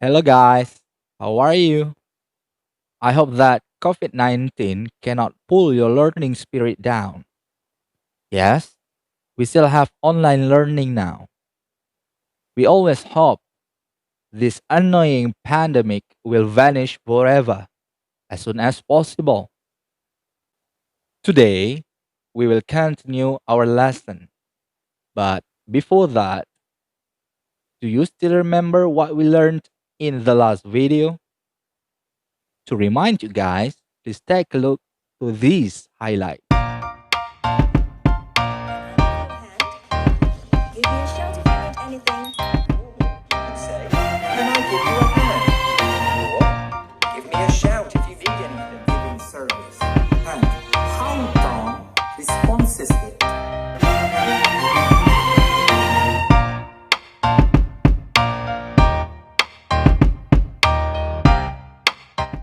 Hello guys, how are you? I hope that COVID-19 cannot pull your learning spirit down. Yes, we still have online learning now. We always hope this annoying pandemic will vanish forever as soon as possible. Today, we will continue our lesson. But before that, do you still remember what we learned in the last video? To remind you guys, please take a look to these highlights. Give me a shout if you need anything. Say, can I give you a hand? Or give me a shout if you need anything. Giving service and countdown responses it.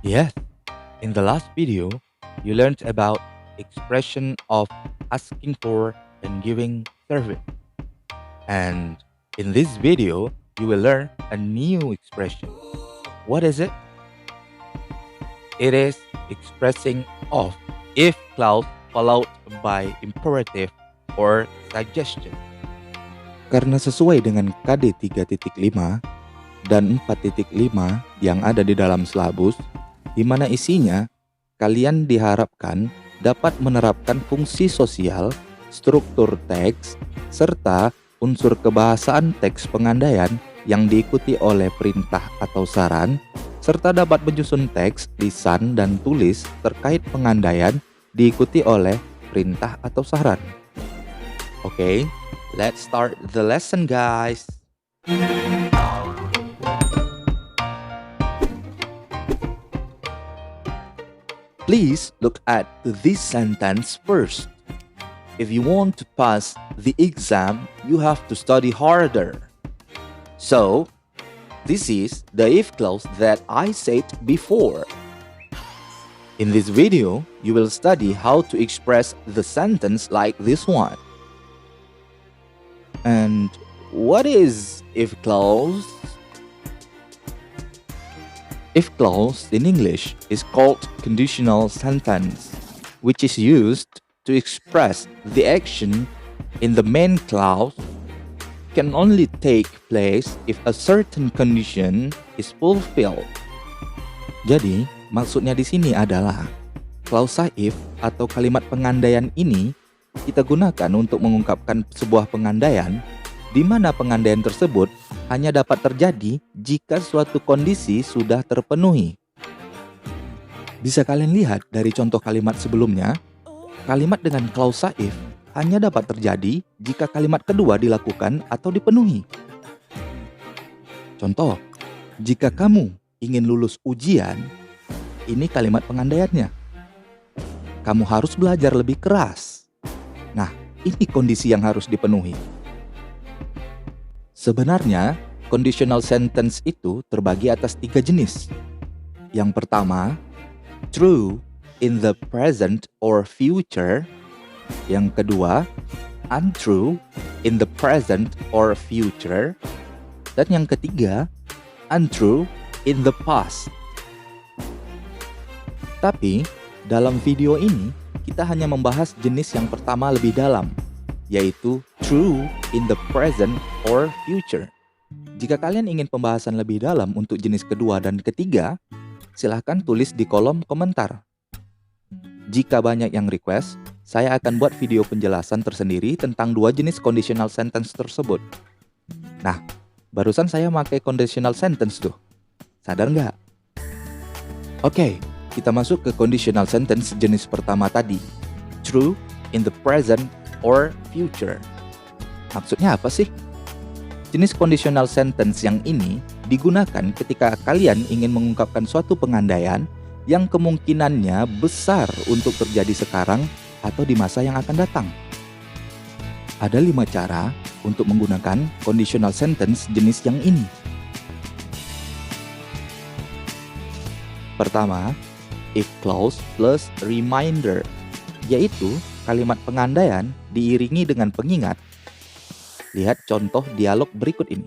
Yes, in the last video, you learned about expression of asking for and giving service. And in this video, you will learn a new expression. What is it? It is expressing of if clause followed by imperative or suggestion. Karena sesuai dengan KD 3.5 dan 4.5 yang ada di dalam silabus, di mana isinya kalian diharapkan dapat menerapkan fungsi sosial, struktur teks, serta unsur kebahasaan teks pengandaian yang diikuti oleh perintah atau saran, serta dapat menyusun teks, lisan, dan tulis terkait pengandaian diikuti oleh perintah atau saran. Oke, let's start the lesson guys. Please look at this sentence first. If you want to pass the exam, you have to study harder. So, this is the if clause that I said before. In this video, you will study how to express the sentence like this one. And what is if clause? If clause in English is called conditional sentence, which is used to express the action in the main clause can only take place if a certain condition is fulfilled. Jadi, maksudnya di sini adalah klausa if atau kalimat pengandaian ini kita gunakan untuk mengungkapkan sebuah pengandaian di mana pengandaian tersebut hanya dapat terjadi jika suatu kondisi sudah terpenuhi. Bisa kalian lihat dari contoh kalimat sebelumnya, kalimat dengan klausa if hanya dapat terjadi jika kalimat kedua dilakukan atau dipenuhi. Contoh, jika kamu ingin lulus ujian, ini kalimat pengandaiannya. Kamu harus belajar lebih keras. Nah, ini kondisi yang harus dipenuhi. Sebenarnya, conditional sentence itu terbagi atas 3 jenis. Yang pertama, true in the present or future. Yang kedua, untrue in the present or future. Dan yang ketiga, untrue in the past. Tapi, dalam video ini, kita hanya membahas jenis yang pertama lebih dalam, yaitu true in the present or future. Jika kalian ingin pembahasan lebih dalam untuk jenis kedua dan ketiga, silahkan tulis di kolom komentar. Jika banyak yang request, saya akan buat video penjelasan tersendiri tentang 2 jenis conditional sentence tersebut. Nah, barusan saya pakai conditional sentence tuh. Sadar nggak? Oke, kita masuk ke conditional sentence jenis pertama tadi. True in the present or future. Maksudnya apa sih? Jenis conditional sentence yang ini digunakan ketika kalian ingin mengungkapkan suatu pengandaian yang kemungkinannya besar untuk terjadi sekarang atau di masa yang akan datang. Ada 5 cara untuk menggunakan conditional sentence jenis yang ini. Pertama, if clause plus reminder, yaitu kalimat pengandaian diiringi dengan pengingat. Lihat contoh dialog berikut ini.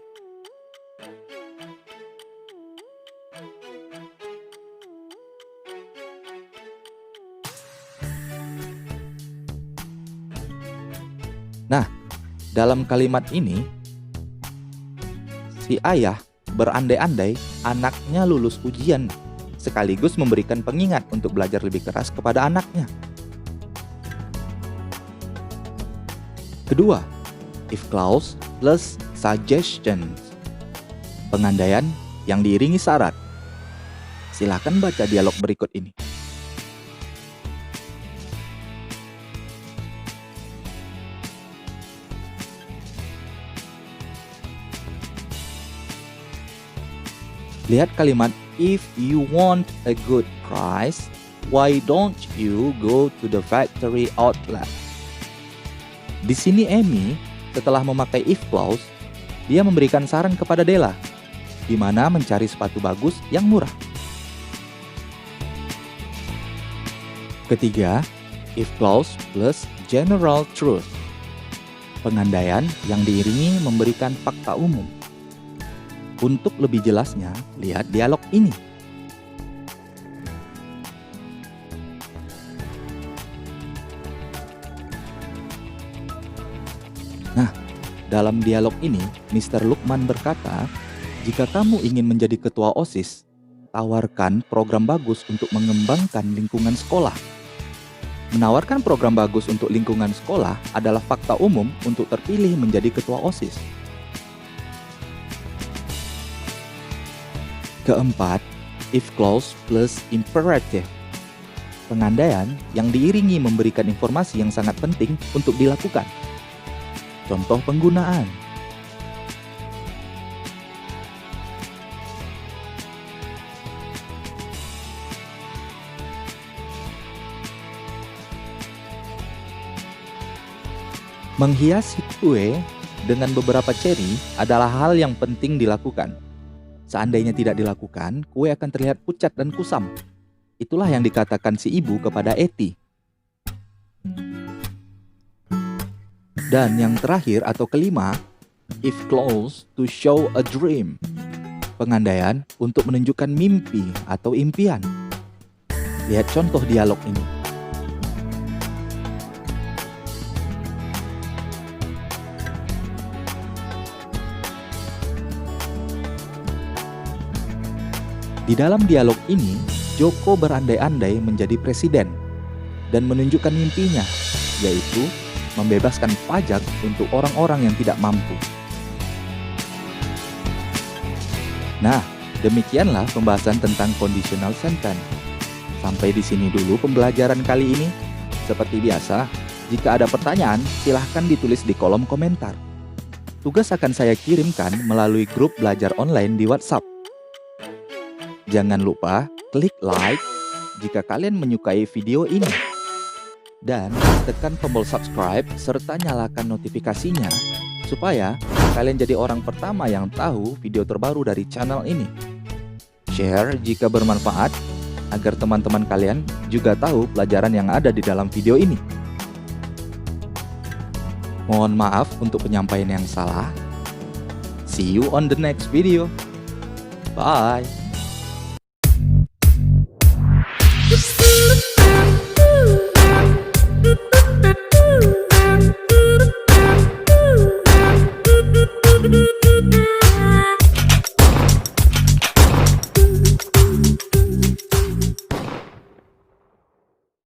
Dalam kalimat ini, si ayah berandai-andai anaknya lulus ujian, sekaligus memberikan pengingat untuk belajar lebih keras kepada anaknya. Kedua, if clause plus suggestions. Pengandaian yang diiringi syarat. Silahkan baca dialog berikut ini. Lihat kalimat if you want a good price, why don't you go to the factory outlet? Di sini Amy setelah memakai if clause, dia memberikan saran kepada Della di mana mencari sepatu bagus yang murah. Ketiga, if clause plus general truth. Pengandaian yang diiringi memberikan fakta umum. Untuk lebih jelasnya, lihat dialog ini. Nah, dalam dialog ini, Mr. Lukman berkata, jika kamu ingin menjadi ketua OSIS, tawarkan program bagus untuk mengembangkan lingkungan sekolah. Menawarkan program bagus untuk lingkungan sekolah adalah fakta umum untuk terpilih menjadi ketua OSIS. Keempat, if clause plus imperative. Pengandaian yang diiringi memberikan informasi yang sangat penting untuk dilakukan. Contoh penggunaan. Menghiasi kue dengan beberapa ceri adalah hal yang penting dilakukan. Seandainya tidak dilakukan, kue akan terlihat pucat dan kusam. Itulah yang dikatakan si ibu kepada Eti. Dan yang terakhir atau kelima, if clause to show a dream. Pengandaian untuk menunjukkan mimpi atau impian. Lihat contoh dialog ini. Di dalam dialog ini, Joko berandai-andai menjadi presiden dan menunjukkan mimpinya, yaitu membebaskan pajak untuk orang-orang yang tidak mampu. Nah, demikianlah pembahasan tentang conditional sentence. Sampai di sini dulu pembelajaran kali ini. Seperti biasa, jika ada pertanyaan, silahkan ditulis di kolom komentar. Tugas akan saya kirimkan melalui grup belajar online di WhatsApp. Jangan lupa klik like jika kalian menyukai video ini. Dan tekan tombol subscribe serta nyalakan notifikasinya supaya kalian jadi orang pertama yang tahu video terbaru dari channel ini. Share jika bermanfaat agar teman-teman kalian juga tahu pelajaran yang ada di dalam video ini. Mohon maaf untuk penyampaian yang salah. See you on the next video. Bye. Ooh.